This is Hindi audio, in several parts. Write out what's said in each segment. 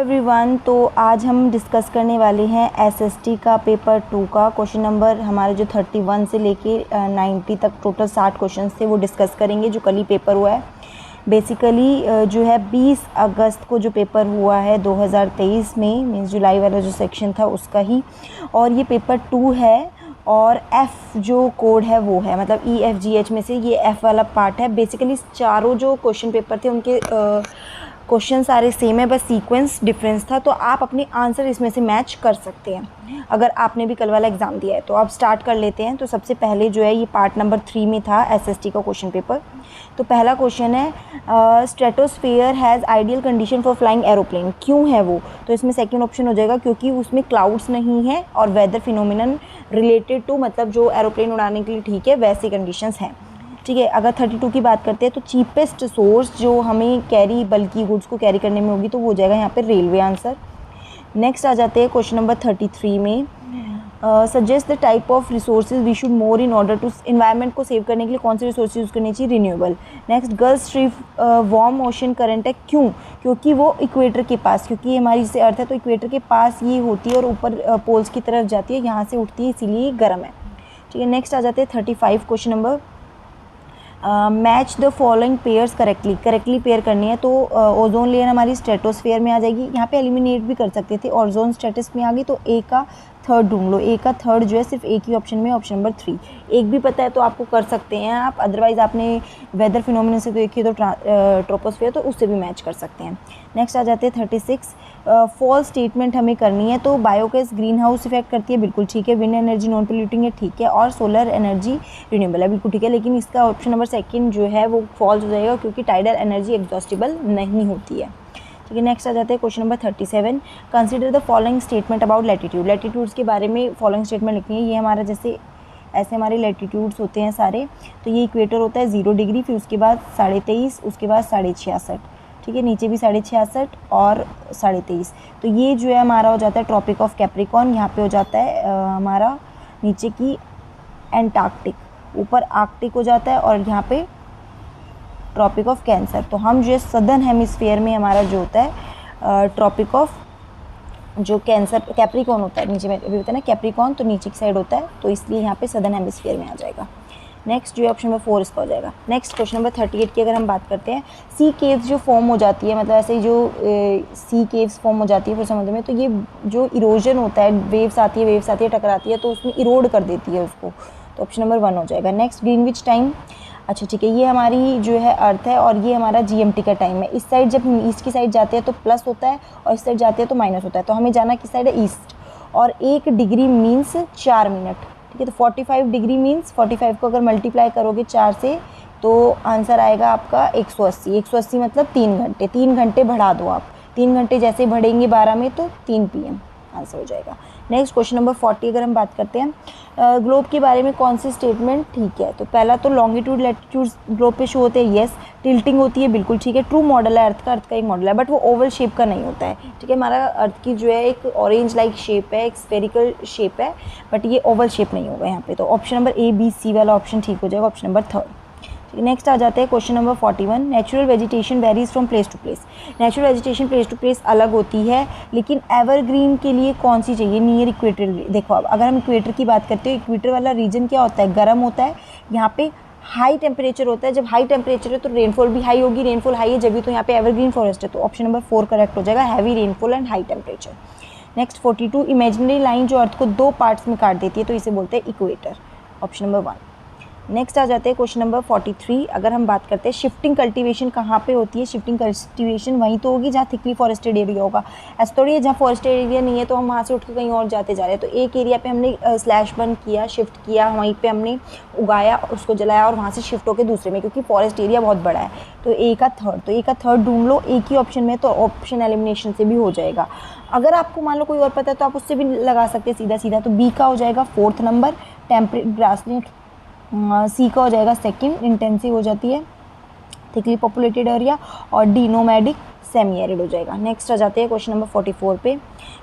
एवरीवन, तो आज हम डिस्कस करने वाले हैं एसएसटी का पेपर 2 का क्वेश्चन नंबर हमारे जो 31 से लेके 90 तक टोटल 60 क्वेश्चन थे वो डिस्कस करेंगे जो कल ही पेपर हुआ है। बेसिकली जो है 20 अगस्त को जो पेपर हुआ है 2023 में, मीन्स जुलाई वाला जो सेक्शन था उसका ही, और ये पेपर 2 है। और F जो कोड है वो है, मतलब EFGH में से ये F वाला पार्ट है। बेसिकली चारों जो क्वेश्चन पेपर थे उनके क्वेश्चन सारे सेम है, बस सीक्वेंस डिफरेंस था, तो आप अपने आंसर इसमें से मैच कर सकते हैं अगर आपने भी कल वाला एग्ज़ाम दिया है। तो आप स्टार्ट कर लेते हैं। तो सबसे पहले जो है ये पार्ट नंबर 3 में था एसएसटी का क्वेश्चन पेपर। तो पहला क्वेश्चन है stratosphere has ideal condition for flying aeroplane. क्यों है वो? तो इसमें सेकंड ऑप्शन हो जाएगा क्योंकि उसमें क्लाउड्स नहीं है और वेदर फिनोमिनन रिलेटेड टू, मतलब जो एरोप्लेन उड़ाने के लिए ठीक है वैसी कंडीशंस हैं। ठीक है। अगर 32 की बात करते हैं तो चीपेस्ट सोर्स जो हमें कैरी बल्कि गुड्स को कैरी करने में होगी तो वो हो जाएगा यहाँ पे रेलवे आंसर। नेक्स्ट आ जाते हैं क्वेश्चन नंबर 33 में, suggest the type of resources we should more in order to, environment को सेव करने के लिए कौन से रिसोर्स यूज़ करनी चाहिए? Renewable. Next, gulf stream warm ocean current है। क्यों? क्योंकि वो इक्वेटर के पास, क्योंकि हमारी जैसे अर्थ है तो इक्वेटर के पास ये होती है और ऊपर पोल्स की तरफ जाती है, यहाँ से उठती है, इसीलिए गर्म है। ठीक है। नेक्स्ट आ जाते हैं 35 question number, match the following pairs correctly pair करनी है। तो ओजोन लेयर हमारी स्ट्रेटोस्फेयर में आ जाएगी, यहाँ पे एलिमिनेट भी कर सकते थे। ओजोन स्टेटस में आ गई तो ए का थर्ड ढूंढ लो। ए का थर्ड जो है सिर्फ एक ही ऑप्शन में, ऑप्शन नंबर 3। एक भी पता है तो आपको कर सकते हैं आप, अदरवाइज़ आपने वेदर फिनोमिनन से तो एक ही तो ट्रोपोस्फेयर, तो उससे भी मैच कर सकते हैं। नेक्स्ट आ जाते हैं 36, फॉल्स स्टेटमेंट हमें करनी है। तो बायोगैस ग्रीन हाउस इफेक्ट करती है, बिल्कुल ठीक है। विंड एनर्जी नॉन पोल्यूटिंग है, ठीक है। और सोलर एनर्जी रिन्यूएबल है, बिल्कुल ठीक है। लेकिन इसका ऑप्शन नंबर 2 जो है वो फॉल्स हो जाएगा क्योंकि टाइडल एनर्जी एग्जॉस्टिबल नहीं होती है। ठीक है। नेक्स्ट आ जाते हैं question number 37, consider the following statement about latitude. Latitudes के बारे में फॉलोइंग स्टेटमेंट लिखनी है। ये हमारा जैसे ऐसे हमारे लैटिट्यूड्स होते हैं सारे, तो ये इक्वेटर होता है 0 डिग्री, फिर उसके बाद 23.5, उसके बाद 66.5, ठीक है। नीचे भी 66.5 और 23.5। तो ये जो है हमारा हो जाता है ट्रॉपिक ऑफ कैप्रिकॉर्न, यहाँ पे हो जाता है हमारा नीचे की एंटार्क्टिक, ऊपर आर्कटिक हो जाता है, और यहाँ पे ट्रॉपिक ऑफ कैंसर। तो हम जो है सदर्न हेमिस्फीयर में हमारा जो होता है ट्रॉपिक ऑफ जो कैंसर कैप्रिकॉर्न होता है, नीचे में अभी होता है ना कैप्रिकॉर्न, तो नीचे की साइड होता है, तो इसलिए यहाँ पे सदर्न हेमिस्फीयर में आ जाएगा। नेक्स्ट जो है ऑप्शन नंबर 4 इसका हो जाएगा। नेक्स्ट क्वेश्चन नंबर 38 की अगर हम बात करते हैं, सी केव्स जो फॉर्म हो जाती है, मतलब ऐसे ही जो सी केव्स फॉर्म हो जाती है फिर समुद्र में, तो ये जो इरोजन होता है, वेव्स आती है टकराती है, तो उसमें इरोड कर देती है उसको, तो ऑप्शन नंबर 1 हो जाएगा। नेक्स्ट, ग्रीनविच टाइम, अच्छा ठीक है, ये हमारी जो है अर्थ है और ये हमारा GMT का टाइम है। इस साइड जब ईस्ट की साइड जाते हैं तो प्लस होता है और इस साइड जाते हैं तो माइनस होता है, तो हमें जाना किस साइड है? ईस्ट। और 1 डिग्री मीन्स 4 मिनट, ठीक है। तो 45 डिग्री मीन्स 45 को अगर मल्टीप्लाई करोगे 4 से तो आंसर आएगा आपका 180। 180 मतलब 3 घंटे। 3 घंटे बढ़ा दो आप, 3 घंटे जैसे बढ़ेंगे 12 में तो 3 PM आंसर हो जाएगा। नेक्स्ट क्वेश्चन नंबर 40 अगर हम बात करते हैं, ग्लोब के बारे में कौन सी स्टेटमेंट ठीक है? तो पहला तो लॉन्गिट्यूड लैटिट्यूड ग्लोब पे शो होते हैं, येस। टिल्टिंग होती है, बिल्कुल ठीक है। ट्रू मॉडल है, अर्थ का एक मॉडल है, बट वो ओवल शेप का नहीं होता है, ठीक है। हमारा अर्थ की जो है एक ऑरेंज लाइक शेप है, एक स्फेरिकल शेप है, बट ये ओवल शेप नहीं होगा यहाँ पे। तो option number A, B, C वाला ऑप्शन ठीक हो जाएगा, ऑप्शन नंबर 3। नेक्स्ट आ जाते हैं question number 41, natural vegetation varies from place to place. Natural vegetation place to place अलग होती है, लेकिन एवरग्रीन के लिए कौन सी चाहिए? Near equator. देखो अब अगर हम इक्वेटर की बात करते हैं, इक्वेटर वाला रीजन क्या होता है? गर्म होता है, यहाँ पे हाई टेम्परेचर होता है। जब हाई टेम्परेचर है तो रेनफॉल भी हाई होगी, रेनफॉल हाई है जब भी, तो यहाँ पे एवरग्रीन फॉरेस्ट है, तो ऑप्शन नंबर 4 करेक्ट हो जाएगा, heavy rainfall and high temperature. Next 42, imaginary line जो अर्थ को 2 पार्ट्स में काट देती है तो इसे बोलते हैं इक्वेटर, ऑप्शन नंबर 1। नेक्स्ट आ जाते हैं क्वेश्चन नंबर 43, अगर हम बात करते हैं शिफ्टिंग कल्टीवेशन कहाँ पे होती है? शिफ्टिंग कल्टीवेशन वहीं तो होगी जहाँ थिकली फॉरेस्टेड एरिया होगा। ऐसा थोड़ी है जहाँ फॉरेस्टेड एरिया नहीं है तो हम वहाँ से उठ के कहीं और जाते जा रहे हैं। तो एक एरिया पे हमने स्लैश बंद किया, शिफ्ट किया, वहीं पे हमने उगाया, उसको जलाया और वहाँ से शिफ्ट होकर दूसरे में, क्योंकि फॉरेस्ट एरिया बहुत बड़ा है। तो ए का थर्ड ढूंढ लो, एक ही ऑप्शन में, तो ऑप्शन एलिमिनेशन से भी हो जाएगा। अगर आपको मान लो कोई और पता है तो आप उससे भी लगा सकते हैं सीधा सीधा। तो बी का हो जाएगा 4th नंबर, टेम्परेट ग्रासलैंड। सी का हो जाएगा 2nd, इंटेंसिव हो जाती है, थिकली पॉपुलेटेड एरिया। और डी नोमैडिक सेमी एरिड हो जाएगा। नेक्स्ट आ जाते हैं क्वेश्चन नंबर 44 पे,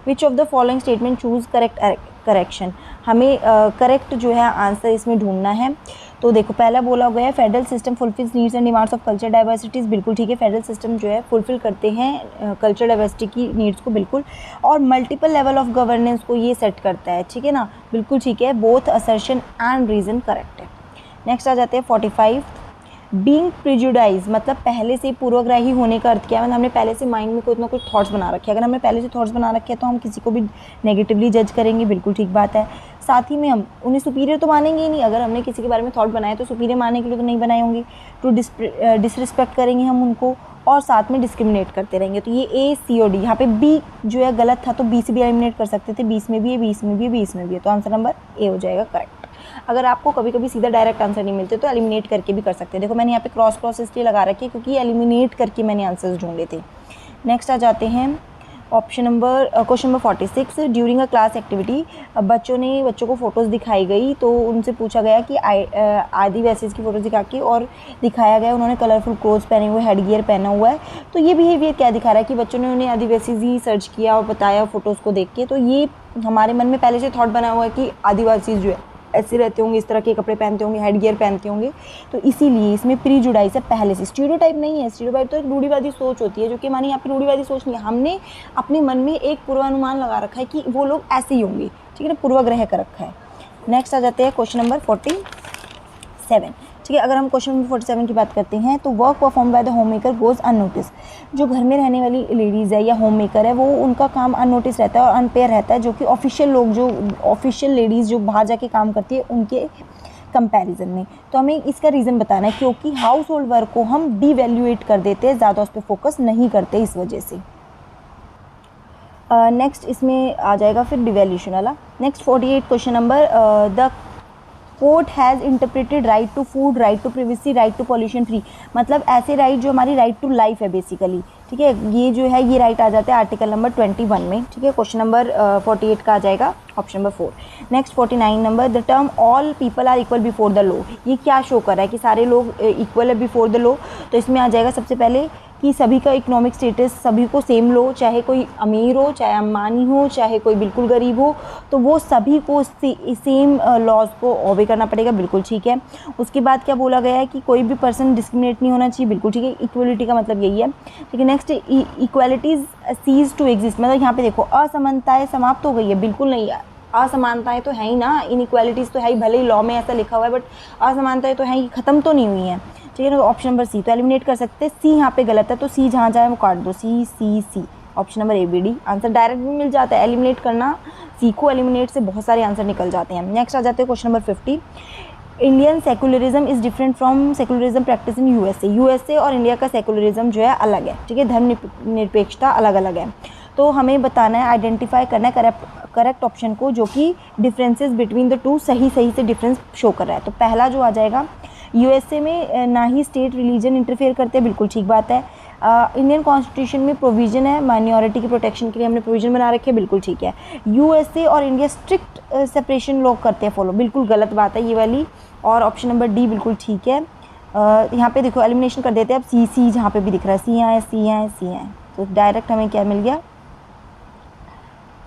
विच of the following statement choose correct correction. हमें करेक्ट जो है आंसर इसमें ढूंढना है। तो देखो पहला बोला गया है federal system fulfils needs and demands of culture diversities, बिल्कुल ठीक है। फेडरल सिस्टम जो है फुलफिल करते हैं कल्चर डाइवर्सिटी की नीड्स को, बिल्कुल। और मल्टीपल लेवल ऑफ गवर्नेंस को ये सेट करता है, ठीक है ना, बिल्कुल ठीक है। Both assertion and reason correct है। नेक्स्ट आ जाते हैं 45। बीइंग प्रिजुडाइज मतलब पहले से पूर्वग्राही होने का अर्थ क्या है, मतलब हमने पहले से माइंड में कुछ ना कुछ थॉट्स बना रखे हैं। अगर हमने पहले से थॉट्स बना रखे हैं तो हम किसी को भी नेगेटिवली जज करेंगे, बिल्कुल ठीक बात है। साथ ही में हम उन्हें सुपीरियर तो मानेंगे ही नहीं। अगर हमने किसी के बारे में थॉट बनाए तो सुपीरियर मानने के लिए तो नहीं बनाए होंगे। टू डिसरिस्पेक्ट करेंगे हम उनको, और साथ में डिस्क्रिमिनेट करते रहेंगे। तो ये ए, सी और डी, यहाँ पे बी जो है गलत था तो बी से भी एलिमिनेट कर सकते थे। 20 में भी है, 20 में भी है, 20 में भी है, तो आंसर नंबर ए हो जाएगा करेक्ट। अगर आपको कभी कभी सीधा डायरेक्ट आंसर नहीं मिलते तो एलिमिनेट करके भी कर सकते हैं। देखो मैंने यहाँ पे क्रॉस इसलिए लगा रखी है क्योंकि एलिमिनेट करके मैंने आंसर्स ढूंढे थे। नेक्स्ट आ जाते हैं question number 46। During a class activity बच्चों को फ़ोटोज़ दिखाई गई, तो उनसे पूछा गया कि आदिवासीज़ की फ़ोटोज़ दिखा के और दिखाया गया उन्होंने कलरफुल क्लोथ्स पहने हुए, हेड गियर पहना हुआ है। तो ये बिहेवियर क्या दिखा रहा है कि बच्चों ने उन्हें आदिवासीज़ ही सर्च किया और बताया फ़ोटोज़ को देख के। तो ये हमारे मन में पहले से थॉट बना हुआ है कि आदिवासीज़ जो है ऐसे रहते होंगे, इस तरह के कपड़े पहनते होंगे, हेड गियर पहनते होंगे। तो इसीलिए इसमें प्रीजुडाइज है पहले से। स्टीरियोटाइप नहीं है, स्टीरियोटाइप तो एक रूढ़िवादी सोच होती है, जो कि हमारी यहाँ पे रूढ़िवादी सोच नहीं है। हमने अपने मन में एक पूर्वानुमान लगा रखा है कि वो लोग ऐसे ही होंगे, ठीक है ना, पूर्वाग्रह कर रखा है। नेक्स्ट आ जाते हैं क्वेश्चन नंबर 47, ठीक है। अगर हम क्वेश्चन नंबर 47 की बात करते हैं तो work perform by the home maker goes unnoticed. जो घर में रहने वाली लेडीज़ है या होम मेकर है वो उनका काम अननोटिस रहता है और अनपेयर रहता है, जो कि ऑफिशियल लेडीज़ जो बाहर जाके काम करती है उनके कंपैरिजन में। तो हमें इसका रीज़न बताना है, क्योंकि हाउस होल्ड वर्क को हम डिवैल्यूएट कर देते हैं, ज़्यादा उस पर फोकस नहीं करते इस वजह से। नेक्स्ट इसमें आ जाएगा फिर डिवैल्यूशन वाला। Next 48 question number, the court has interpreted right to food, right to privacy, right to pollution free. मतलब ऐसे राइट जो हमारी राइट टू लाइफ है बेसिकली, ठीक है, ये जो है ये राइट आ जाता है आर्टिकल नंबर 21 में, ठीक है। क्वेश्चन नंबर 48 का आ जाएगा option number 4। Next 49 number, the term all people are equal before the law. ये क्या शो कर रहा है कि सारे लोग इक्वल है बिफोर द लॉ। तो इसमें आ जाएगा सबसे पहले कि सभी का इकोनॉमिक स्टेटस, सभी को सेम लो, चाहे कोई अमीर हो, चाहे अंबानी हो, चाहे कोई बिल्कुल गरीब हो, तो वो सभी को सेम लॉज को ओबे करना पड़ेगा, बिल्कुल ठीक है। उसके बाद क्या बोला गया है कि कोई भी पर्सन डिस्क्रिमिनेट नहीं होना चाहिए, बिल्कुल ठीक है। इक्वलिटी का मतलब यही है, ठीक है। Next equalities cease to exist, मतलब यहाँ पे देखो असमानताएं समाप्त हो गई है, बिल्कुल नहीं है। असमानताएं तो है ही ना, इनइक्वालिटीज़ तो है ही, भले ही लॉ में ऐसा लिखा हुआ है बट असमानताएं तो है ही, ख़त्म तो नहीं हुई हैं, ठीक है ना। तो ऑप्शन नंबर सी तो एलिमिनेट कर सकते हैं। सी यहाँ पे गलत है, तो सी जहाँ जाए वो काट दो, C. Option number A B D answer direct भी मिल जाता है। एलिमिनेट करना सीखो, एलिमिनेट से बहुत सारे आंसर निकल जाते हैं। नेक्स्ट आ जाते हैं question number 50। Indian secularism is different from secularism practice in USA और इंडिया का सेकुलरिज्म जो है अलग है, ठीक है, धर्म निरपेक्षता अलग अलग है। तो हमें बताना है, आइडेंटिफाई करना है करेक्ट ऑप्शन को, जो कि डिफरेंसेस बिटवीन द टू सही से डिफरेंस शो कर रहा है। तो पहला जो आ जाएगा, यूएसए में ना ही स्टेट रिलीजन इंटरफेयर करते हैं, बिल्कुल ठीक बात है। इंडियन कॉन्स्टिट्यूशन में प्रोविजन है माइनॉरिटी के प्रोटेक्शन के लिए, हमने प्रोविजन बना रखे हैं, बिल्कुल ठीक है। यूएसए और इंडिया स्ट्रिक्ट सेपरेशन लॉ करते हैं फॉलो, बिल्कुल गलत बात है ये वाली। और ऑप्शन नंबर डी बिल्कुल ठीक है। यहाँ पे देखो एलिमिनेशन कर देते हैं। अब सी जहाँ पे भी दिख रहा है, सी है, तो डायरेक्ट हमें क्या मिल गया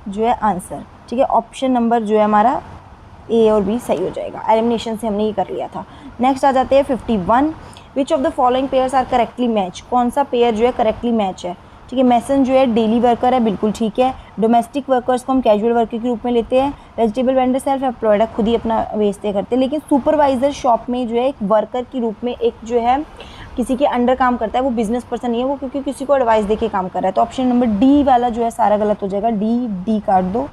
जो है आंसर, ठीक है। ऑप्शन नंबर जो है हमारा ए और बी सही हो जाएगा। एलिमिनेशन से हमने ये कर लिया था। नेक्स्ट आ जाते हैं 51। Which of the following pairs are correctly match, कौन सा पेयर जो है करेक्टली मैच है, ठीक है। मैसन जो है डेली वर्कर है, बिल्कुल ठीक है। डोमेस्टिक वर्कर्स को हम कैजुअल वर्कर के रूप में लेते हैं। वेजिटेबल वेंडर सेल्फ एम्प्लॉयड है, खुद ही अपना बेचते करते हैं। लेकिन सुपरवाइजर शॉप में जो है एक वर्कर के रूप में, एक जो है किसी के अंडर काम करता है, वो बिजनेस पर्सन नहीं है, वो क्योंकि किसी को एडवाइस देके काम कर रहा है। तो ऑप्शन नंबर डी वाला जो है सारा गलत हो जाएगा, डी काट दो।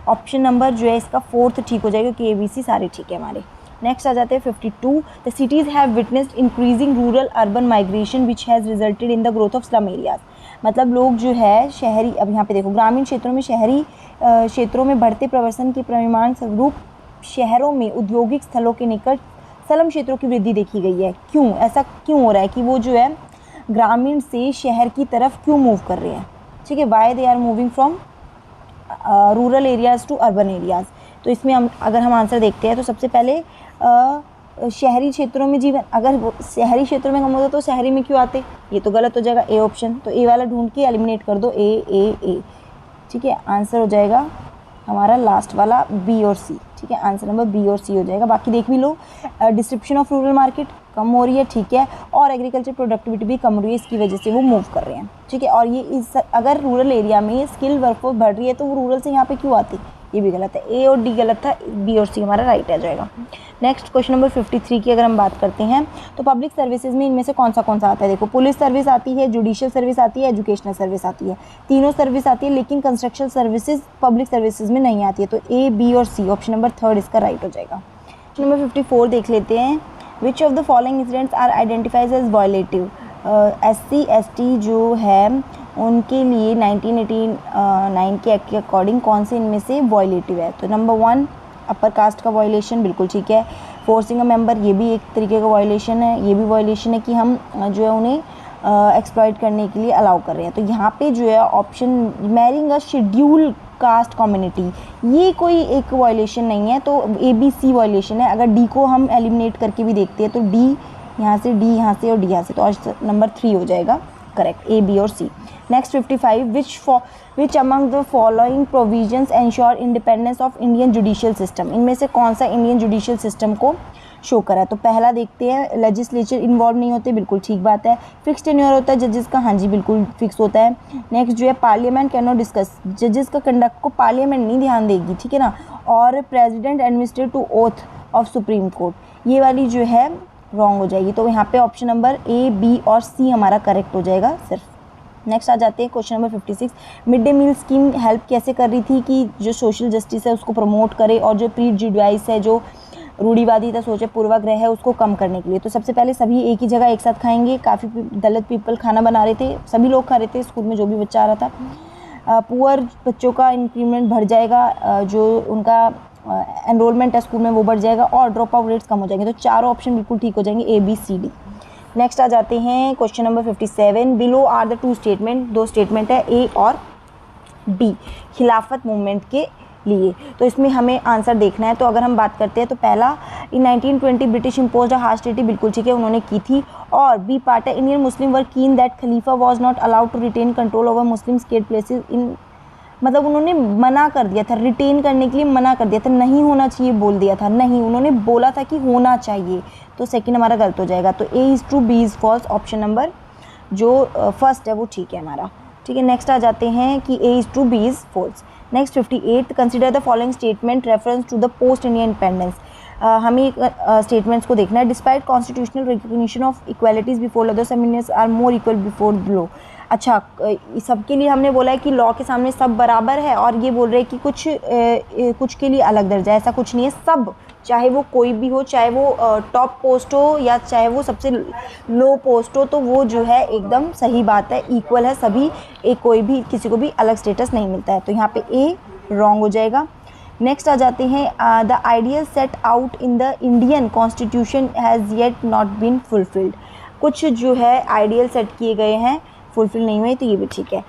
ऑप्शन नंबर जो है इसका 4th ठीक हो जाएगा, क्योंकि ABC सारे ठीक है हमारे। नेक्स्ट आ जाते हैं 52। The cities have witnessed increasing rural urban migration which has resulted in the growth of slum areas. मतलब लोग जो है शहरी, अब यहाँ पे देखो ग्रामीण क्षेत्रों में शहरी क्षेत्रों में बढ़ते प्रवसन के परिमाण स्वरूप शहरों में औद्योगिक स्थलों के निकट स्लम क्षेत्रों की वृद्धि देखी गई है। क्यों ऐसा क्यों हो रहा है कि वो जो है ग्रामीण से शहर की तरफ क्यों मूव कर रहे हैं, ठीक है। Why they are moving from rural areas to urban areas. तो इसमें अगर हम आंसर देखते हैं तो सबसे पहले शहरी क्षेत्रों में जीवन, अगर शहरी क्षेत्रों में कम होता तो शहरी में क्यों आते, ये तो गलत हो जाएगा, ए ऑप्शन। तो ए वाला ढूंढ के एलिमिनेट कर दो, ए, ठीक है। आंसर हो जाएगा हमारा लास्ट वाला बी और सी, ठीक है, आंसर नंबर बी और सी हो जाएगा। बाकी देख भी लो, डिस्क्रिप्शन ऑफ रूरल मार्केट कम हो रही है, ठीक है, और एग्रीकल्चर प्रोडक्टिविटी भी कम हो रही है, इसकी वजह से वो मूव कर रहे हैं, ठीक है। और ये अगर रूरल एरिया में स्किल वर्कफोर्स बढ़ रही है तो वो रूरल से यहाँ पे क्यों आती, ये भी गलत है। ए और डी गलत था, बी और सी हमारा राइट आ जाएगा। नेक्स्ट क्वेश्चन नंबर 53 की अगर हम बात करते हैं तो पब्लिक सर्विसेज में इनमें से कौन सा आता है। देखो, पुलिस सर्विस आती है, जुडिशियल सर्विस आती है, एजुकेशनल सर्विस आती है, तीनों सर्विस आती है, लेकिन कंस्ट्रक्शन सर्विसेज पब्लिक सर्विसेज में नहीं आती है। तो ए, बी और सी, ऑप्शन नंबर 3 इसका राइट हो जाएगा। क्वेश्चन नंबर 54 देख लेते हैं। Which of the following incidents are identifies as violative. SC ST जो है उनके लिए 1989 के एक्ट के अकॉर्डिंग कौन से इनमें से वायलेटिव है। तो नंबर 1 अपर कास्ट का वायलेशन, बिल्कुल ठीक है। फोर्सिंग अ मेंबर, ये भी एक तरीके का वायलेशन है। ये भी वायलेशन है कि हम जो है उन्हें एक्सप्लॉइट करने के लिए अलाउ कर रहे हैं। तो यहाँ पे जो है ऑप्शन मैरिंग अ शेड्यूल कास्ट कम्युनिटी, ये कोई एक वायलेशन नहीं है, तो ABC वायलेशन है। अगर डी को हम एलिमिनेट करके भी देखते हैं तो डी यहाँ से, डी यहाँ से और डी यहाँ से, तो नंबर 3 हो जाएगा करेक्ट, A, B और C। Next 55 which among the following provisions ensure independence of Indian judicial system. इनमें से कौन सा इंडियन जुडिशियल सिस्टम को शो करा है। तो पहला देखते हैं, लेजिस्लेचर इन्वॉल्व नहीं होते, बिल्कुल ठीक बात है। फिक्स टेन्योर होता है जजेस का, हाँ जी बिल्कुल फिक्स होता है। नेक्स्ट जो है पार्लियामेंट कैन नॉट डिस्कस, जजेस का कंडक्ट को पार्लियामेंट नहीं ध्यान देगी, ठीक है ना। और president administrate to oath of supreme court, ये वाली जो है रॉन्ग हो जाएगी। तो यहाँ पे ऑप्शन नंबर A, B और C हमारा करेक्ट हो जाएगा सिर्फ। नेक्स्ट आ जाते हैं question number 56। Mid day meal scheme help कैसे कर रही थी कि जो सोशल जस्टिस है उसको प्रमोट करे और जो प्रीजुडिस है, जो रूढ़िवादी था, सोचे पूर्वाग्रह है, उसको कम करने के लिए। तो सबसे पहले सभी एक ही जगह एक साथ खाएंगे। काफ़ी दलित पीपल खाना बना रहे थे, सभी लोग खा रहे थे, स्कूल में जो भी बच्चा आ रहा था। पुअर बच्चों का इंक्रीमेंट बढ़ जाएगा, जो उनका एनरोलमेंट है स्कूल में वो बढ़ जाएगा, और ड्रॉप आउट रेट्स कम हो जाएंगे। तो चारों ऑप्शन बिल्कुल ठीक हो जाएंगे, A, B, C, D। Next आ जाते हैं question number 57। Below are the 2 statement, 2 statement है A और B खिलाफत मूवमेंट के लिए। तो इसमें हमें आंसर देखना है। तो अगर हम बात करते हैं तो पहला, in 1920 British impose a harsh treaty, बिल्कुल ठीक है, उन्होंने की थी। और B पार्ट है, Indian Muslim were keen that khalifa was not allowed to retain control over Muslim state places in, मतलब उन्होंने मना कर दिया था, रिटेन करने के लिए मना कर दिया था, नहीं होना चाहिए बोल दिया था, नहीं, उन्होंने बोला था कि होना चाहिए। तो सेकंड हमारा गलत हो जाएगा। तो A is true, B is false, option number जो फर्स्ट है वो ठीक है हमारा, ठीक है। नेक्स्ट आ जाते हैं कि A is true, B is false. Next 58, consider the following statement reference to the post India independence. हमें स्टेटमेंट्स को देखना है। Despite constitutional recognition of equalities before law, the some Indians are more equal before law. अच्छा, सबके लिए हमने बोला है कि लॉ के सामने सब बराबर है, और ये बोल रहे हैं कि कुछ के लिए अलग दर्जा, ऐसा कुछ नहीं है। सब, चाहे वो कोई भी हो, चाहे वो टॉप पोस्ट हो या चाहे वो सबसे लो पोस्ट हो, तो वो जो है एकदम सही बात है, इक्वल है सभी, एक कोई भी किसी को भी अलग स्टेटस नहीं मिलता है। तो यहाँ पे A रॉन्ग हो जाएगा। नेक्स्ट आ जाते हैं, the ideal set out in the Indian constitution has yet not been fulfilled. कुछ जो है आइडियल सेट किए गए हैं, फुलफिल नहीं हुए, तो ये भी ठीक है।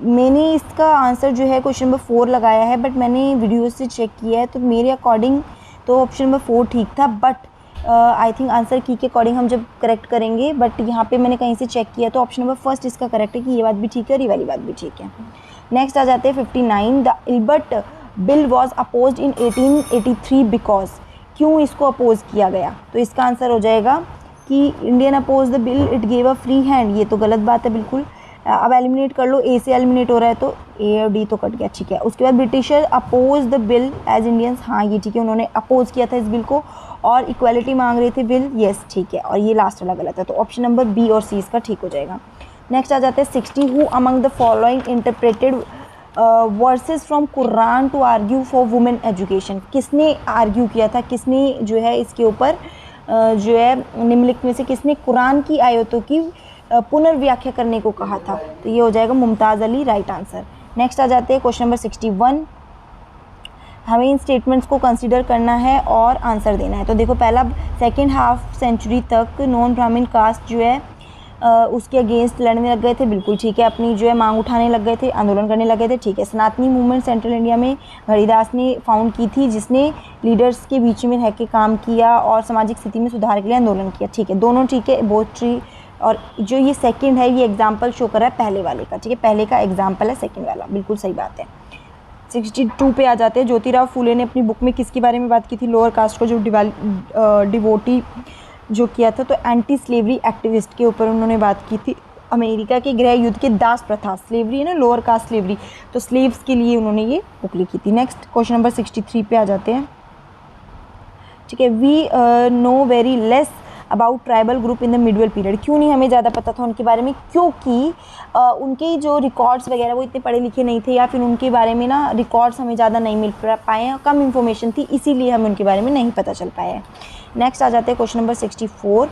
मैंने इसका आंसर जो है क्वेश्चन नंबर 4 लगाया है, बट मैंने वीडियो से चेक किया है तो मेरे अकॉर्डिंग तो ऑप्शन नंबर 4 ठीक था, बट आई थिंक आंसर की के अकॉर्डिंग हम जब करेक्ट करेंगे, बट यहाँ पे मैंने कहीं से चेक किया तो ऑप्शन नंबर फर्स्ट इसका करेक्ट है कि ये बात भी ठीक है और ये वाली बात भी ठीक है। नेक्स्ट आ जाते हैं 59। The Ilbert bill was opposed in 1883 because, क्यों इसको अपोज किया गया। तो इसका आंसर हो जाएगा कि Indian oppose the bill, it gave a free hand. ये तो गलत बात है बिल्कुल। अब एलिमिनेट कर लो, A से एलिमिनेट हो रहा है तो A और D तो कट गया, ठीक है। उसके बाद Britisher oppose the bill as Indians, हाँ ये ठीक है, उन्होंने अपोज किया था इस बिल को, और इक्वालिटी मांग रहे थे बिल, येस ठीक है। और ये लास्ट वाला गलत है, तो ऑप्शन नंबर B और C इसका ठीक हो जाएगा। नेक्स्ट आ जाते हैं 60। Who among the following interpreted verses from Quran to argue for women education. किसने आर्ग्यू किया था, किसने जो है इसके ऊपर जो है निम्नलिखित में से किसने कुरान की आयतों की पुनर्व्याख्या करने को कहा था। तो ये हो जाएगा Mumtaz Ali, right answer. Next आ जाते हैं क्वेश्चन नंबर 61। हमें इन स्टेटमेंट्स को कंसीडर करना है और आंसर देना है। तो देखो, पहला, सेकेंड हाफ सेंचुरी तक नॉन ब्राह्मण कास्ट जो है उसके अगेंस्ट लड़ने लग गए थे, बिल्कुल ठीक है। अपनी जो है मांग उठाने लग गए थे, आंदोलन करने लग गए थे, ठीक है। सनातनी मूवमेंट सेंट्रल इंडिया में हरिदास ने फाउंड की थी, जिसने लीडर्स के बीच में रह के काम किया और सामाजिक स्थिति में सुधार के लिए आंदोलन किया, ठीक है। दोनों ठीक है, बोथ ट्री। और जो ये सेकंड है ये एग्जाम्पल शो कर रहा है पहले वाले का, ठीक है, पहले का एग्जाम्पल है सेकंड वाला, बिल्कुल सही बात है। 62 पे आ जाते हैं। ज्योतिराव फूले ने अपनी बुक में किसके बारे में बात की थी? लोअर कास्ट को जो डिवोटी जो किया था, तो एंटी स्लेवरी एक्टिविस्ट के ऊपर उन्होंने बात की थी। अमेरिका के गृह युद्ध के दास प्रथा, स्लेवरी है ना, लोअर कास्ट स्लेवरी, तो स्लेव्स के लिए उन्होंने ये बुक लिखी थी। नेक्स्ट क्वेश्चन नंबर 63 पे आ जाते हैं। ठीक है, we know very less about tribal group in the medieval period. क्यों नहीं हमें ज़्यादा पता था उनके बारे में? क्योंकि उनके जो रिकॉर्ड्स वगैरह वो इतने पढ़े लिखे नहीं थे, या फिर उनके बारे में ना रिकॉर्ड्स हमें ज़्यादा नहीं मिल पाए हैं, कम इन्फॉर्मेशन थी, इसीलिए हमें उनके बारे में नहीं पता चल पाया है। नेक्स्ट आ जाते हैं question number 64।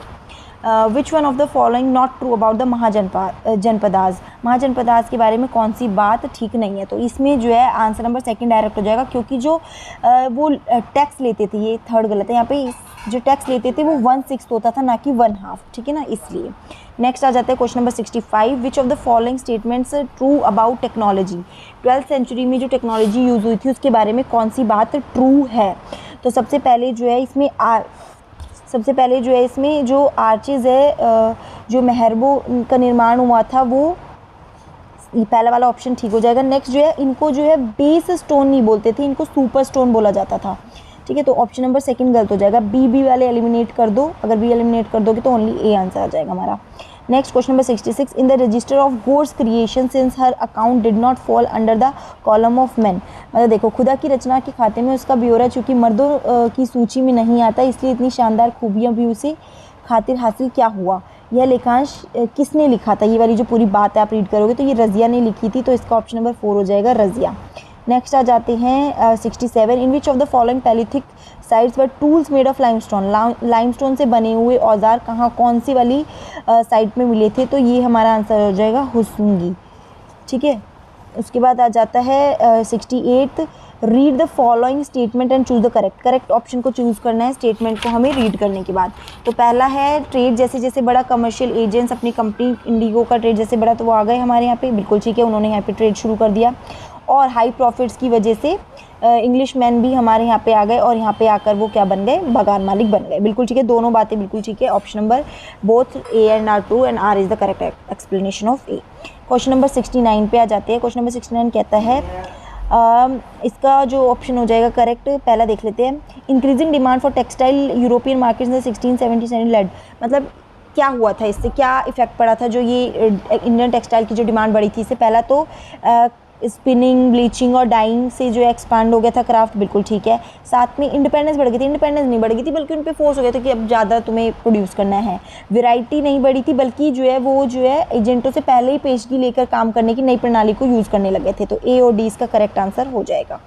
Which one of the following not true about the Mahajanapadas. Mahajanapadas के बारे में कौन सी बात ठीक नहीं है? तो इसमें जो है आंसर नंबर सेकंड डायरेक्ट हो जाएगा, क्योंकि जो वो टैक्स लेते थे, ये थर्ड गलत है, यहाँ पे जो टैक्स लेते थे वो 1/6 होता था, ना कि 1/2, ठीक है ना, इसलिए। नेक्स्ट आ जाता है question number 65। Which of the following statements true about technology. 12th century में जो टेक्नोलॉजी यूज़ हुई थी उसके बारे में कौन सी बात ट्रू है? तो सबसे पहले जो है इसमें जो आर्चेज़ है, जो महरबों का निर्माण हुआ था, वो पहला वाला ऑप्शन ठीक हो जाएगा। नेक्स्ट जो है, इनको जो है बेस स्टोन नहीं बोलते थे, इनको सुपर स्टोन बोला जाता था, ठीक है, तो ऑप्शन नंबर सेकंड गलत हो जाएगा। बी वाले एलिमिनेट कर दो, अगर बी एलिमिनेट कर दोगे तो ओनली ए आंसर आ जाएगा हमारा। Next question number 66। In the register of god's creation since her account did not fall under the column of men. मतलब देखो, खुदा की रचना के खाते में उसका ब्यौरा चूंकि मर्दों की सूची में नहीं आता, इसलिए इतनी शानदार खूबियाँ भी उसे खातिर हासिल क्या हुआ? यह लेखांश किसने लिखा था? ये वाली जो पूरी बात है आप रीड करोगे तो ये रज़िया ने लिखी थी, तो इसका ऑप्शन नंबर 4 हो जाएगा, रज़िया। नेक्स्ट आ जाते हैं 67। In which of the following palaeolithic sites were tools made of limestone. Limestone से बने हुए औजार कहाँ, कौन सी वाली साइट में मिले थे? तो ये हमारा आंसर हो जाएगा हुसुंगी, ठीक है। उसके बाद आ जाता है 68। Read the following statement and choose the correct option को चूज़ करना है स्टेटमेंट को हमें रीड करने के बाद। तो पहला है ट्रेड जैसे जैसे बड़ा, कमर्शियल एजेंट्स अपनी कंपनी इंडिगो का ट्रेड जैसे बड़ा, तो वो आ गए हमारे यहाँ पे, बिल्कुल ठीक है, उन्होंने यहाँ पे ट्रेड शुरू कर दिया। और हाई प्रॉफिट्स की वजह से इंग्लिश मैन भी हमारे यहाँ पे आ गए, और यहाँ पे आकर वो क्या बन गए? बगान मालिक बन गए, बिल्कुल ठीक है, दोनों बातें बिल्कुल ठीक है। Option number both A and R true and R is the correct explanation of A. Question number 69 पे आ जाते हैं। क्वेश्चन नंबर 69 कहता है इसका जो ऑप्शन हो जाएगा करेक्ट, पहला देख लेते हैं। Increasing demand for textile European markets in the 1670 led, मतलब क्या हुआ था, इससे क्या इफेक्ट पड़ा था जो ये इंडियन टेक्सटाइल की जो डिमांड बढ़ी थी? इससे पहला तो स्पिनिंग, ब्लीचिंग और डाइंग से जो है एक्सपांड हो गया था क्राफ्ट, बिल्कुल ठीक है। साथ में इंडिपेंडेंस बढ़ गई थी, इंडिपेंडेंस नहीं बढ़ गई थी बल्कि उन पे फोर्स हो गया था कि अब ज़्यादा तुम्हें प्रोड्यूस करना है। वैरायटी नहीं बढ़ी थी, बल्कि जो है वो जो है एजेंटों से पहले ही पेशगी लेकर काम करने की नई प्रणाली को यूज़ करने लगे थे, तो ए और डी इसका करेक्ट आंसर हो जाएगा।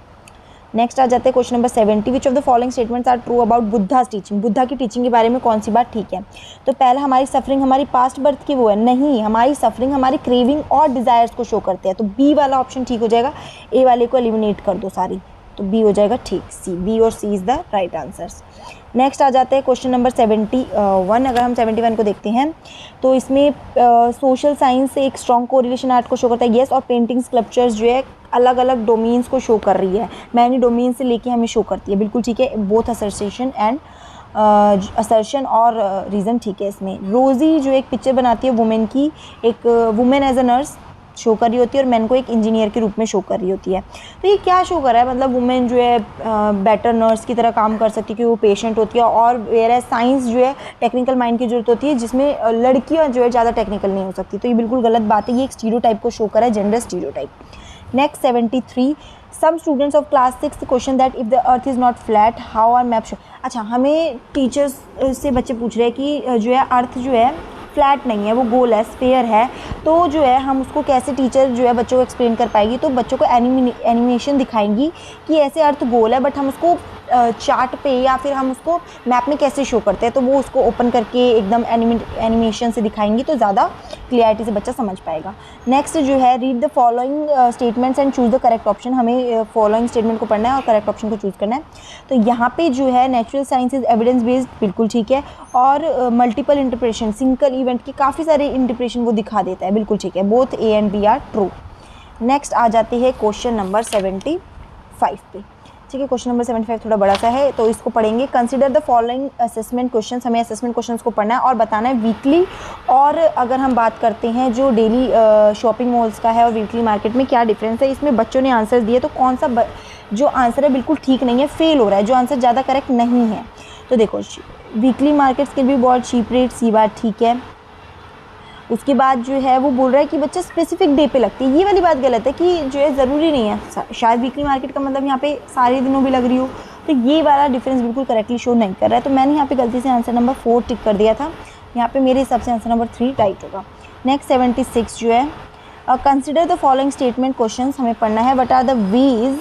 नेक्स्ट आ जाते हैं question number 70। Which of the following statements are true about Buddha's teaching. Buddha की टीचिंग के बारे में कौन सी बात ठीक है? तो पहला, हमारी सफरिंग हमारी पास्ट बर्थ की वो है, नहीं, हमारी सफरिंग हमारी क्रेविंग और डिज़ायर्स को शो करते हैं, तो बी वाला ऑप्शन ठीक हो जाएगा। ए वाले को एलिमिनेट कर दो सारी, तो बी हो जाएगा ठीक, सी, बी और C is the right answers. Next आ जाते हैं क्वेश्चन नंबर 71। अगर हम 71 को देखते हैं तो इसमें सोशल साइंस से एक स्ट्रॉन्ग कोरिलेशन आर्ट को शो करता है, येस, और पेंटिंग स्कल्पचर्स जो है अलग अलग डोमेन्स को शो कर रही है, मैनी डोमेन से लेके हमें शो करती है, बिल्कुल ठीक है, बोथ असर्शन एंड असर्शन और रीज़न ठीक है इसमें। रोज़ी जो एक पिक्चर बनाती है वुमेन की, एक women as a nurse show कर रही होती है और मैन को एक इंजीनियर के रूप में शो कर रही होती है, तो ये क्या शो कर रहा है? मतलब वुमेन जो है बेटर नर्स की तरह काम कर सकती है क्योंकि वो पेशेंट होती है, और वेयर साइंस जो है टेक्निकल माइंड की जरूरत होती है, जिसमें लड़कियां जो है ज़्यादा टेक्निकल नहीं हो सकती, तो ये बिल्कुल गलत बात है, ये एक स्टीरियोटाइप को शो कर रहा है, gender stereotype. Next 73। Some students of class 6 question that if the earth is not flat how are map show. अच्छा, हमें टीचर्स से बच्चे पूछ रहे हैं कि जो है अर्थ जो है फ्लैट नहीं है, वो गोल है, स्फेयर है, तो जो है हम उसको कैसे टीचर जो है बच्चों को एक्सप्लेन कर पाएगी? तो बच्चों को एनिमेशन दिखाएंगी कि ऐसे अर्थ गोल है, बट हम उसको चार्ट पे या फिर हम उसको मैप में कैसे शो करते हैं, तो वो उसको ओपन करके एकदम एनिमेशन से दिखाएंगी, तो ज़्यादा क्लियरिटी से बच्चा समझ पाएगा। नेक्स्ट जो है, read the following statements and choose the correct option. हमें फॉलोइंग स्टेटमेंट को पढ़ना है और करेक्ट ऑप्शन को चूज़ करना है। तो यहाँ पे जो है natural science is evidence based, बिल्कुल ठीक है, और मल्टीपल इंटरप्रिटेशन, सिंगल इवेंट के काफ़ी सारे इंटरप्रिटेशन वो दिखा देता है, बिल्कुल ठीक है, both A and B are true. Next आ जाती है क्वेश्चन नंबर 75 पे, ठीक है। क्वेश्चन नंबर 75 थोड़ा बड़ा सा है तो इसको पढ़ेंगे। Consider the following assessment questions, हमें असेसमेंट क्वेश्चंस को पढ़ना है और बताना है वीकली और अगर हम बात करते हैं जो डेली शॉपिंग मॉल्स का है और वीकली मार्केट में क्या डिफरेंस है। इसमें बच्चों ने आंसर दिए तो कौन सा जो आंसर है बिल्कुल ठीक नहीं है, फेल हो रहा है, जो आंसर ज़्यादा करेक्ट नहीं है। तो देखो वीकली मार्केट्स के भी बहुत चीप रेट, सी बात ठीक है। उसके बाद जो है वो बोल रहा है कि बच्चा स्पेसिफिक डे पे लगती है, ये वाली बात गलत है कि जो है ज़रूरी नहीं है, शायद वीकली मार्केट का मतलब यहाँ पे सारे दिनों भी लग रही हो, तो ये वाला डिफरेंस बिल्कुल करेक्टली शो नहीं कर रहा है। तो मैंने यहाँ पे गलती से आंसर नंबर 4 टिक कर दिया था, यहाँ पे मेरे हिसाब से आंसर नंबर 3 राइट होगा। नेक्स्ट 76 जो है consider the following statement question, हमें पढ़ना है what are the ways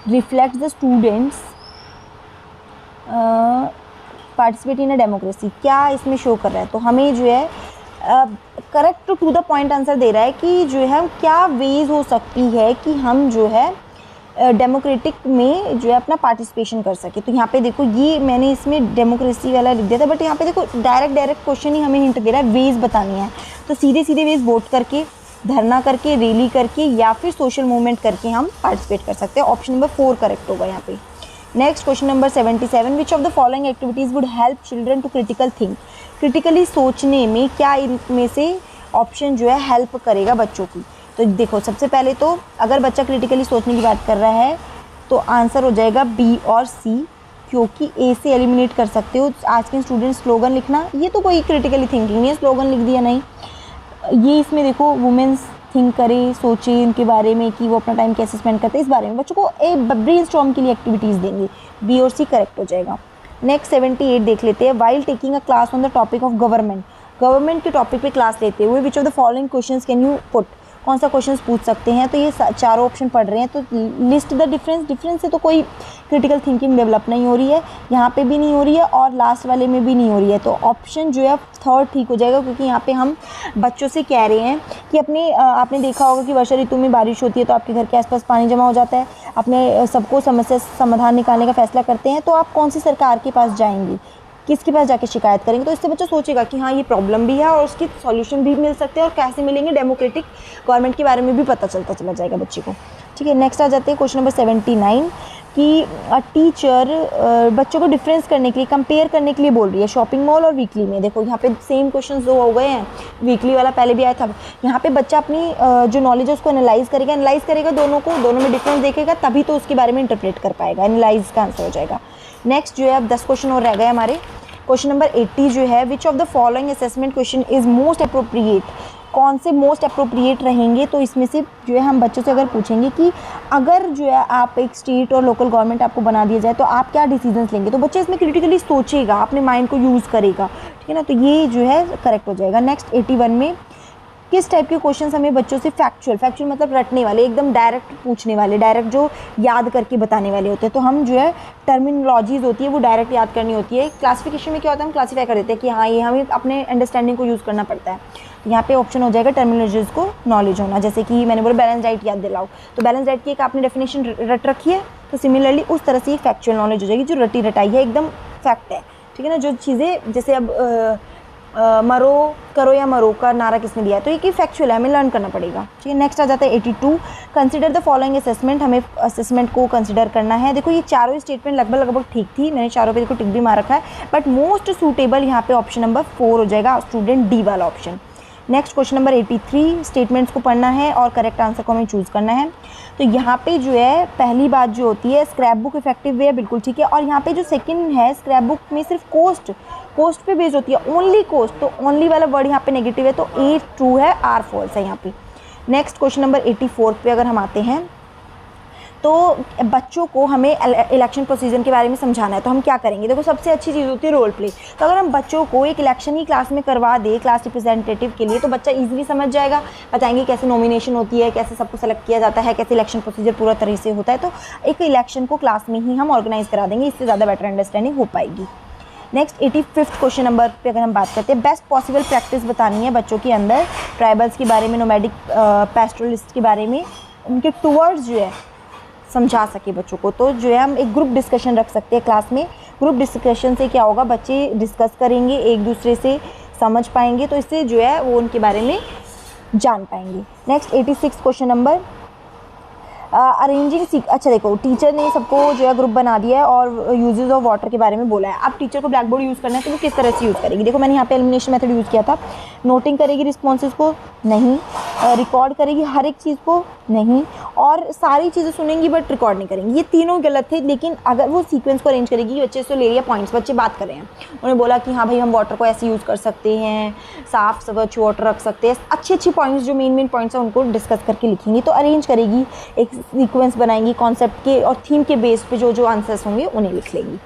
reflect the students participate in a democracy, क्या इसमें शो कर रहा है। तो हमें जो है correct to the point answer दे रहा है कि जो है क्या वेज हो सकती है कि हम जो है डेमोक्रेटिक में जो है अपना पार्टिसिपेशन कर सके। तो यहाँ पे देखो ये मैंने इसमें डेमोक्रेसी वाला लिख दिया था, बट यहाँ पे देखो डायरेक्ट क्वेश्चन ही हमें हिंट दे रहा है, वेज बतानी है। तो सीधे वेज वोट करके, धरना करके, रैली करके या फिर सोशल मूवमेंट करके हम पार्टिसिपेट कर सकते हैं। ऑप्शन नंबर 4 करेक्ट होगा यहाँ पे। Next question number 77 which of the following activities would help children to critical think, critically सोचने में क्या इनमें से ऑप्शन जो है हेल्प करेगा बच्चों की। तो देखो सबसे पहले तो अगर बच्चा क्रिटिकली सोचने की बात कर रहा है तो आंसर हो जाएगा बी और सी, क्योंकि ए से एलिमिनेट कर सकते हो। आज के स्टूडेंट स्लोगन लिखना, ये तो कोई क्रिटिकली थिंकिंग नहीं है, स्लोगन लिख दिया नहीं। ये इसमें देखो वुमेन्स थिंक करे, सोचे उनके बारे में कि वो अपना टाइम कैसे स्पेंड करते हैं, इस बारे में बच्चों को एक ब्रेनस्टॉर्म के लिए एक्टिविटीज़ देंगे, बी और सी करेक्ट हो जाएगा। नेक्स्ट 78 देख लेते हैं। While taking a class on the topic of government के टॉपिक पे क्लास लेते हुए विच of the following questions can you put, कौन सा क्वेश्चंस पूछ सकते हैं। तो ये चारों ऑप्शन पढ़ रहे हैं, तो लिस्ट द डिफरेंस से तो कोई क्रिटिकल थिंकिंग डेवलप नहीं हो रही है, यहाँ पे भी नहीं हो रही है और लास्ट वाले में भी नहीं हो रही है। तो ऑप्शन जो है 3rd ठीक हो जाएगा, क्योंकि यहाँ पे हम बच्चों से कह रहे हैं कि अपने आपने देखा होगा कि वर्षा ऋतु में बारिश होती है तो आपके घर के आसपास पानी जमा हो जाता है, अपने सबको समस्या समाधान निकालने का फैसला करते हैं, तो आप कौन सी सरकार के पास जाएंगे, किसके पास जाके शिकायत करेंगे। तो इससे बच्चा सोचेगा कि हाँ ये प्रॉब्लम भी है और उसकी सॉल्यूशन भी मिल सकते हैं और कैसे मिलेंगे, डेमोक्रेटिक गवर्नमेंट के बारे में भी पता चला जाएगा बच्चे को। ठीक है, नेक्स्ट आ जाते हैं क्वेश्चन नंबर 79 कि टीचर बच्चों को डिफरेंस करने के लिए, कंपेयर करने के लिए बोल रही है शॉपिंग मॉल और वीकली में। देखो यहाँ पे सेम क्वेश्चन 2 हो गए हैं, वीकली वाला पहले भी आया था। यहाँ पे बच्चा अपनी जो नॉलेज है उसको एनालाइज करेगा दोनों में डिफरेंस देखेगा, तभी तो उसके बारे में इंटरप्रेट कर पाएगा। एनालाइज का आंसर हो जाएगा। नेक्स्ट जो है अब 10 क्वेश्चन और रह गए हमारे। क्वेश्चन नंबर 80 जो है विच of the following assessment question is most appropriate, कौन से मोस्ट अप्रोप्रिएट रहेंगे। तो इसमें से जो है हम बच्चों से अगर पूछेंगे कि अगर जो है आप एक स्टेट और लोकल गवर्नमेंट आपको बना दिया जाए तो आप क्या डिसीजंस लेंगे, तो बच्चा इसमें क्रिटिकली सोचेगा, अपने माइंड को यूज़ करेगा। ठीक है ना, तो ये जो है करेक्ट हो जाएगा। नेक्स्ट 81 में किस टाइप के क्वेश्चंस हमें बच्चों से फैक्चुअल मतलब रटने वाले, एकदम डायरेक्ट पूछने वाले, डायरेक्ट जो याद करके बताने वाले होते हैं। तो हम जो है टर्मिनोलॉजीज होती है वो डायरेक्ट याद करनी होती है। क्लासिफिकेशन में क्या होता है, हम क्लासीफाई कर देते हैं कि हाँ ये हमें अपने अंडरस्टैंडिंग को यूज़ करना पड़ता है। यहाँ पे ऑप्शन हो जाएगा टर्मिनोलॉजीज को नॉलेज होना। जैसे कि मैंने बोला बैलेंस डाइट याद दिलाओ, तो बैलेंस डाइट की एक आपने डेफिनेशन रट रखी है, तो सिमिलरली उस तरह से फैक्चुअल नॉलेज हो जाएगी जो रटी रटाई है, एकदम फैक्ट है। ठीक है ना, जो चीज़ें जैसे अब मरो करो या मरो का नारा किसने दिया है, तो ये फैक्चुअल है, हमें लर्न करना पड़ेगा। ठीक है, नेक्स्ट आ जाता है 82 कंसिडर द फॉलोइंग असेसमेंट, हमें असेसमेंट को कंसिडर करना है। देखो ये चारों स्टेटमेंट लगभग ठीक थी, मैंने चारों पे देखो टिक भी मार रखा है, बट मोस्ट सूटेबल यहाँ पे ऑप्शन नंबर 4 हो जाएगा, स्टूडेंट डी वाला option. Next question number 83 statements को पढ़ना है और करेक्ट आंसर को हमें चूज़ करना है। तो यहाँ पे जो है पहली बात जो होती है स्क्रैप बुक इफेक्टिव वे है, बिल्कुल ठीक है। और यहाँ पे जो सेकंड है स्क्रैप बुक में सिर्फ कोस्ट पे बेस्ड होती है, ओनली कोस्ट, तो ओनली वाला वर्ड यहाँ पे नेगेटिव है, तो ए ट्रू है, आर फॉल्स है यहाँ पे। नेक्स्ट क्वेश्चन नंबर 84 पे अगर हम आते हैं तो बच्चों को हमें इलेक्शन प्रोसीजर के बारे में समझाना है, तो हम क्या करेंगे। देखो सबसे अच्छी चीज़ होती है रोल प्ले, तो अगर हम बच्चों को एक इलेक्शन ही क्लास में करवा दे क्लास रिप्रेजेंटेटिव के लिए, तो बच्चा इजीली समझ जाएगा, बताएंगे कैसे नॉमिनेशन होती है, कैसे सबको सेलेक्ट किया जाता है, कैसे इलेक्शन प्रोसीजर पूरा तरह से होता है। तो एक इलेक्शन को क्लास में ही हम ऑर्गेनाइज करा देंगे, इससे ज़्यादा बेटर अंडरस्टैंडिंग हो पाएगी। नेक्स्ट 85 क्वेश्चन नंबर पे अगर हम बात करते हैं, बेस्ट पॉसिबल प्रैक्टिस बतानी है बच्चों के अंदर ट्राइबल्स के बारे में, नोमैडिक पैस्टोरलिस्ट के बारे में, उनके टूवर्ड्स जो है समझा सके बच्चों को। तो जो है हम एक ग्रुप डिस्कशन रख सकते हैं क्लास में। ग्रुप डिस्कशन से क्या होगा, बच्चे डिस्कस करेंगे, एक दूसरे से समझ पाएंगे, तो इससे जो है वो उनके बारे में जान पाएंगे। नेक्स्ट 86 क्वेश्चन नंबर अरेंजिंग अच्छा देखो, टीचर ने सबको जो है ग्रुप बना दिया है और यूजेस ऑफ वाटर के बारे में बोला है। अब टीचर को ब्लैक बोर्ड यूज़ करना है तो वो किस तरह से यूज़ करेगी। देखो मैंने यहाँ पे एलिमिनेशन मेथड यूज़ किया था। नोटिंग करेगी रिस्पॉन्सेज को, नहीं। रिकॉर्ड करेगी हर एक चीज़ को, नहीं। और सारी चीज़ें सुनेंगी बट रिकॉर्ड नहीं करेंगी, ये तीनों गलत थे। लेकिन अगर वो सीक्वेंस को अरेंज करेगी, बच्चे से ले लिया पॉइंट्स, बच्चे बात कर रहे हैं, उन्हें बोला कि हाँ भाई हम वाटर को ऐसे यूज़ कर सकते हैं, साफ स्वच्छ वाटर रख सकते हैं, अच्छी पॉइंट्स जो मेन पॉइंट्स हैं उनको डिस्कस करके लिखेंगी। तो अरेंज करेगी, एक सीक्वेंस बनाएंगी कॉन्सेप्ट के और थीम के बेस पे जो आंसर्स होंगे उन्हें लिख लेंगी।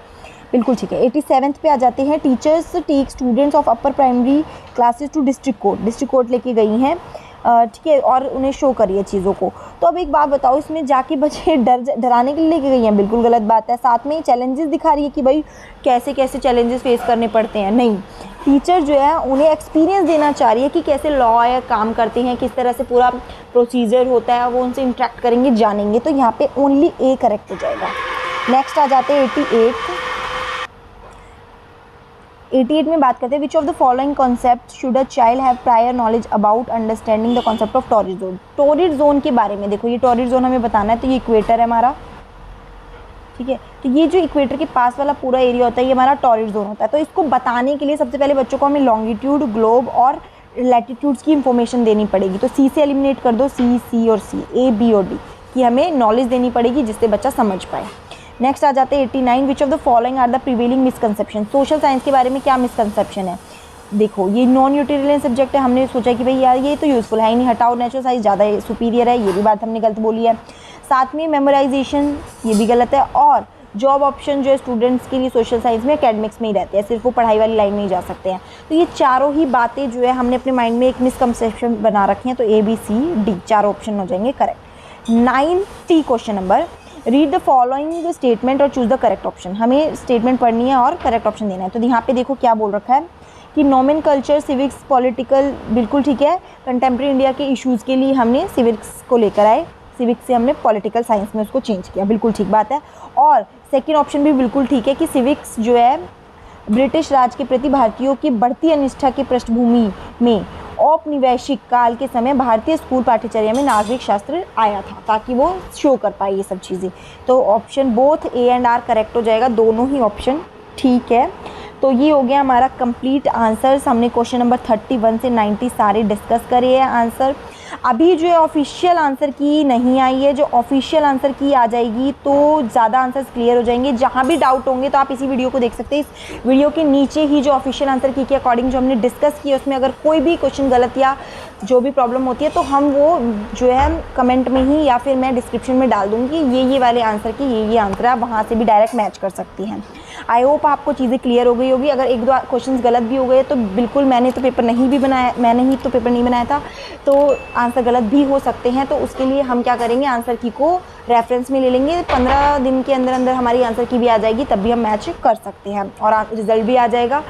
बिल्कुल ठीक है। 87th पे आ जाते हैं। Teachers take students of upper primary classes to district court लेके गई हैं, ठीक है, और उन्हें शो करिए चीज़ों को। तो अब एक बात बताओ, इसमें जाके बच्चे डराने के लिए लेके गई हैं, बिल्कुल गलत बात है। साथ में चैलेंजेस दिखा रही है कि भाई कैसे कैसे चैलेंजेस फेस करने पड़ते हैं, नहीं। टीचर जो है उन्हें एक्सपीरियंस देना चाह रही है कि कैसे लॉ या काम करते हैं, किस तरह से पूरा प्रोसीजर होता है, वो उनसे इंटरेक्ट करेंगे, जानेंगे। तो यहाँ पे ओनली ए करेक्ट हो जाएगा। नेक्स्ट आ जाते हैं 88 में बात करते हैं, which of the following concept should a child have prior knowledge about understanding the concept of torrid zone. Torrid zone के बारे में देखो, ये टॉरिड जोन हमें बताना है, तो ये इक्वेटर है हमारा, ठीक है। तो ये जो इक्वेटर के पास वाला पूरा एरिया होता है ये हमारा टॉरिड जोन होता है। तो इसको बताने के लिए सबसे पहले बच्चों को हमें लॉन्गिट्यूड, ग्लोब और लैटिट्यूड्स की इंफॉर्मेशन देनी पड़ेगी। तो सी से एलिमिनेट कर दो, सी और सी, ए बी और डी की हमें नॉलेज देनी पड़ेगी जिससे बच्चा समझ पाए। नेक्स्ट आ जाते हैं 89, which of the following are the prevailing misconception. Social science के बारे में क्या मिसकंसेप्शन है। देखो ये नॉन यूटिलियन सब्जेक्ट है, हमने सोचा कि भाई यार ये तो यूज़फुल है ही नहीं, हटाओ, नेचुरल साइंस ज़्यादा सुपीरियर है, ये भी बात हमने गलत बोली है। साथ में मेमोराइजेशन, ये भी गलत है। और जॉब ऑप्शन जो है स्टूडेंट्स के लिए सोशल साइंस में एकेडमिक्स में ही रहते हैं, सिर्फ वो पढ़ाई वाली लाइन में ही जा सकते हैं। तो ये चारों ही बातें जो है हमने अपने माइंड में एक मिसकंसेप्शन बना रखी हैं। तो ए बी सी डी चारों ऑप्शन हो जाएंगे correct. 90 question number, read the following statement और चूज़ द करेक्ट ऑप्शन। हमें स्टेटमेंट पढ़नी है और करेक्ट ऑप्शन देना है। तो यहाँ पे देखो क्या बोल रखा है कि नोमेनकल्चर, सिविक्स, पॉलिटिकल, बिल्कुल ठीक है। कंटेम्प्रेरी इंडिया के इश्यूज़ के लिए हमने सिविक्स को लेकर आए, सिविक्स से हमने पॉलिटिकल साइंस में उसको चेंज किया, बिल्कुल ठीक बात है। और सेकेंड ऑप्शन भी बिल्कुल ठीक है कि सिविक्स जो है ब्रिटिश राज के प्रति भारतीयों की बढ़ती अनिष्ठा की पृष्ठभूमि में औपनिवेशिक काल के समय भारतीय स्कूल पाठ्यचर्या में नागरिक शास्त्र आया था, ताकि वो शो कर पाए ये सब चीज़ें। तो option both A and R correct हो जाएगा, दोनों ही ऑप्शन ठीक है। तो ये हो गया हमारा कंप्लीट आंसर्स। हमने क्वेश्चन नंबर 31 से 90 सारे डिस्कस करे हैं आंसर। अभी जो है ऑफिशियल आंसर की नहीं आई है, जो ऑफिशियल आंसर की आ जाएगी तो ज़्यादा आंसर्स क्लियर हो जाएंगे। जहाँ भी डाउट होंगे तो आप इसी वीडियो को देख सकते हैं। इस वीडियो के नीचे ही जो ऑफिशियल आंसर की के अकॉर्डिंग जो हमने डिस्कस किया, उसमें अगर कोई भी क्वेश्चन गलत या जो भी प्रॉब्लम होती है तो हम वो जो है कमेंट में ही या फिर मैं डिस्क्रिप्शन में डाल दूँगी, ये वाले आंसर की ये आंसर है, आप वहाँ से भी डायरेक्ट मैच कर सकती हैं। आई होप आपको चीज़ें क्लियर हो गई होगी। अगर एक दो क्वेश्चंस गलत भी हो गए तो बिल्कुल, मैंने ही तो पेपर नहीं बनाया था, तो आंसर गलत भी हो सकते हैं। तो उसके लिए हम क्या करेंगे, आंसर की को रेफरेंस में ले लेंगे। 15 दिन के अंदर अंदर हमारी आंसर की भी आ जाएगी, तब भी हम मैच कर सकते हैं और रिजल्ट भी आ जाएगा।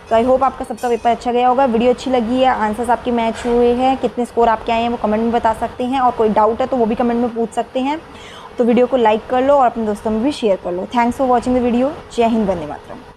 तो आई होप आपका सबका पेपर अच्छा गया होगा। वीडियो अच्छी लगी है, आंसर्स आपके मैच हुए हैं, कितने स्कोर आपके आए हैं वो कमेंट में बता सकते हैं, और कोई डाउट है तो वो भी कमेंट में पूछ सकते हैं। तो वीडियो को लाइक कर लो और अपने दोस्तों में भी शेयर कर लो। Thanks for watching the video. जय हिंद, वंदे मातरम।